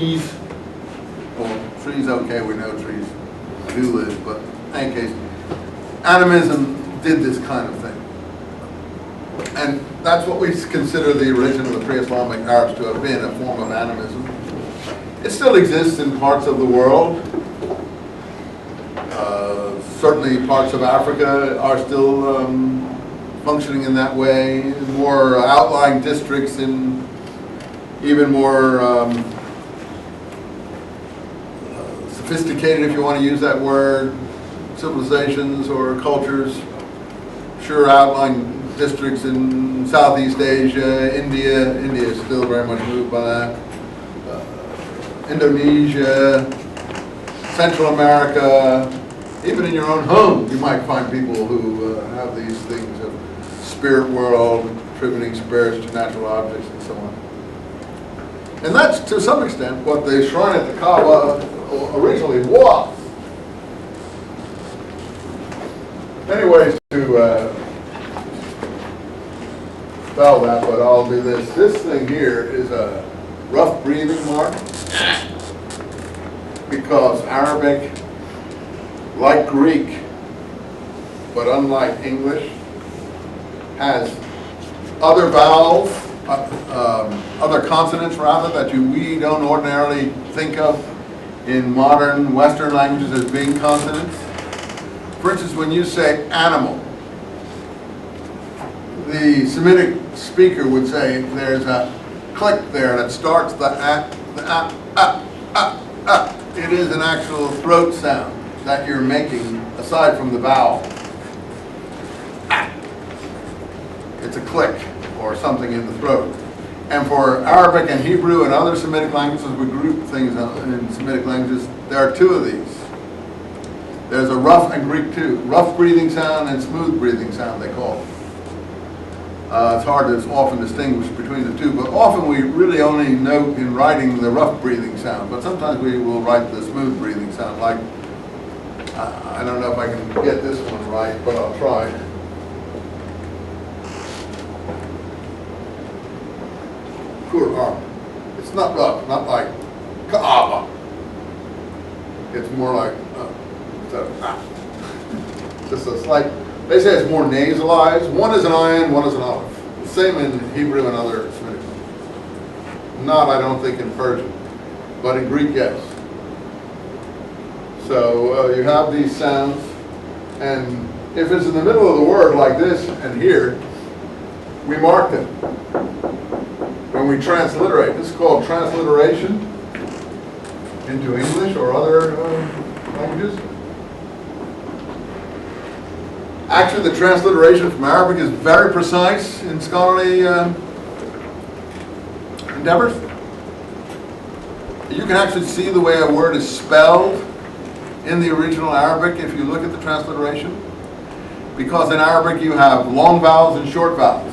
trees. Well, trees, okay, we know trees do live, but in any case, animism did this kind of thing. And that's what we consider the origin of the pre-Islamic Arabs to have been, a form of animism. It still exists in parts of the world. Certainly parts of Africa are still functioning in that way. More outlying districts in even more sophisticated, if you want to use that word, civilizations or cultures. Sure, outlying districts in Southeast Asia, India. India is still very much moved by that. Indonesia, Central America, even in your own home, you might find people who have these things of spirit world, attributing spirits to natural objects and so on. And that's, to some extent, what the shrine at the Kaaba originally was. Many ways to spell that, but I'll do this. This thing here is a rough breathing mark because Arabic, like Greek, but unlike English, has other vowels, other consonants rather, that we don't ordinarily think of in modern Western languages as being consonants. For instance, when you say animal, the Semitic speaker would say there's a click there that starts the It is an actual throat sound that you're making aside from the vowel. It's a click or something in the throat. And for Arabic and Hebrew and other Semitic languages, we group things in Semitic languages, there are two of these. There's a rough, and Greek too, rough breathing sound and smooth breathing sound, they call it. It's hard to often distinguish between the two, but often we really only note in writing the rough breathing sound, but sometimes we will write the smooth breathing sound, like, I don't know if I can get this one right, but I'll try. Qur'an. It's not rough, not like Kaaba. It's more like, just a slight. They say it's more nasalized. One is an ayin, one is an aleph. Same in Hebrew and other Semitic. Not, I don't think, in Persian, but in Greek, yes. So you have these sounds, and if it's in the middle of the word like this and here, we mark them. When we transliterate, this is called transliteration into English or other languages. Actually, the transliteration from Arabic is very precise in scholarly endeavors. You can actually see the way a word is spelled in the original Arabic if you look at the transliteration. Because in Arabic you have long vowels and short vowels.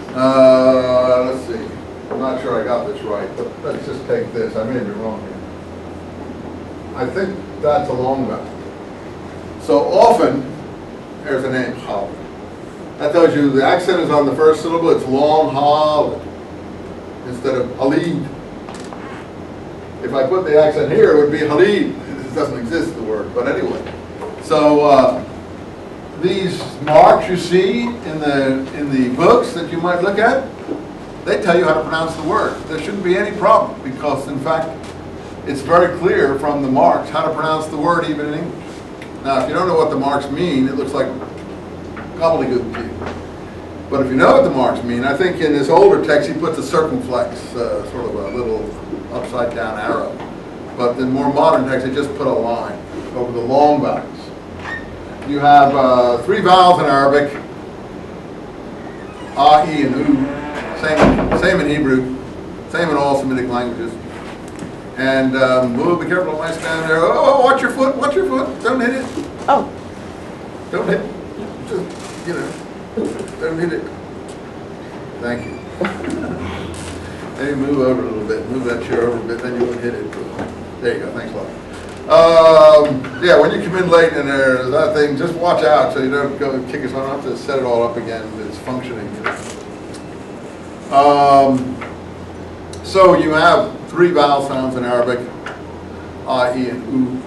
Let's see. I'm not sure I got this right, but let's just take this. I may be wrong here. I think that's a long vowel. So often, there's a name, Halid. That tells you the accent is on the first syllable, it's long Halid instead of Halid. If I put the accent here, it would be Halid. It doesn't exist, the word, but anyway. So these marks you see in the books that you might look at, they tell you how to pronounce the word. There shouldn't be any problem because, in fact, it's very clear from the marks how to pronounce the word even in English. Now, if you don't know what the marks mean, it looks like gobbledygook to you. But if you know what the marks mean, I think in this older text he puts a circumflex, sort of a little upside down arrow. But in more modern text, they just put a line over the long vowels. You have 3 vowels in Arabic, a, e, and u. Same in Hebrew, same in all Semitic languages. And be careful of my stand there. Oh, watch your foot, watch your foot. Don't hit it. Oh. Don't hit it. Just, don't hit it. Thank you. Maybe move over a little bit. Move that chair over a bit, then you won't hit it. There you go. Thanks a lot. Yeah, when you come in late and there's that thing, just watch out so you don't go kick us on. I'll have to set it all up again. It's functioning. So you have 3 vowel sounds in Arabic, I, E, and U.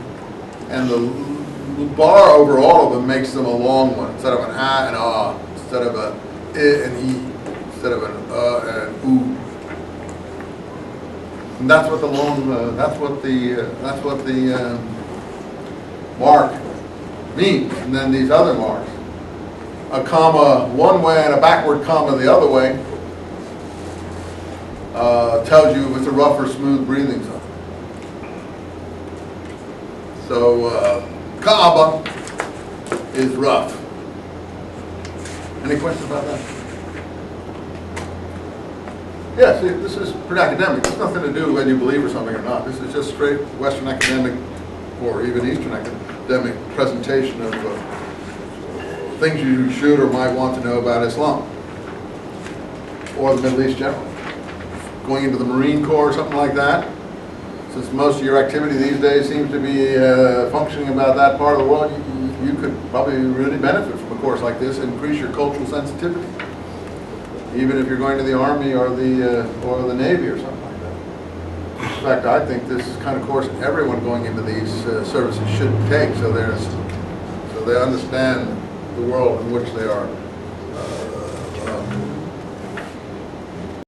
And the bar over all of them makes them a long one, instead of an A and A, instead of an I and E, instead of an and U. And that's what the long, that's what the mark means. And then these other marks, a comma one way and a backward comma the other way, tells you if it's a rough or smooth breathing zone. So Kaaba is rough. Any questions about that? Yeah, see, this is pretty academic. It's nothing to do with whether you believe or something or not. This is just straight Western academic or even Eastern academic presentation of things you should or might want to know about Islam or the Middle East generally. Going into the Marine Corps or something like that, since most of your activity these days seems to be functioning about that part of the world, you could probably really benefit from a course like this and increase your cultural sensitivity, even if you're going to the Army or the Navy or something like that. In fact, I think this is the kind of course everyone going into these services should take, so they understand the world in which they are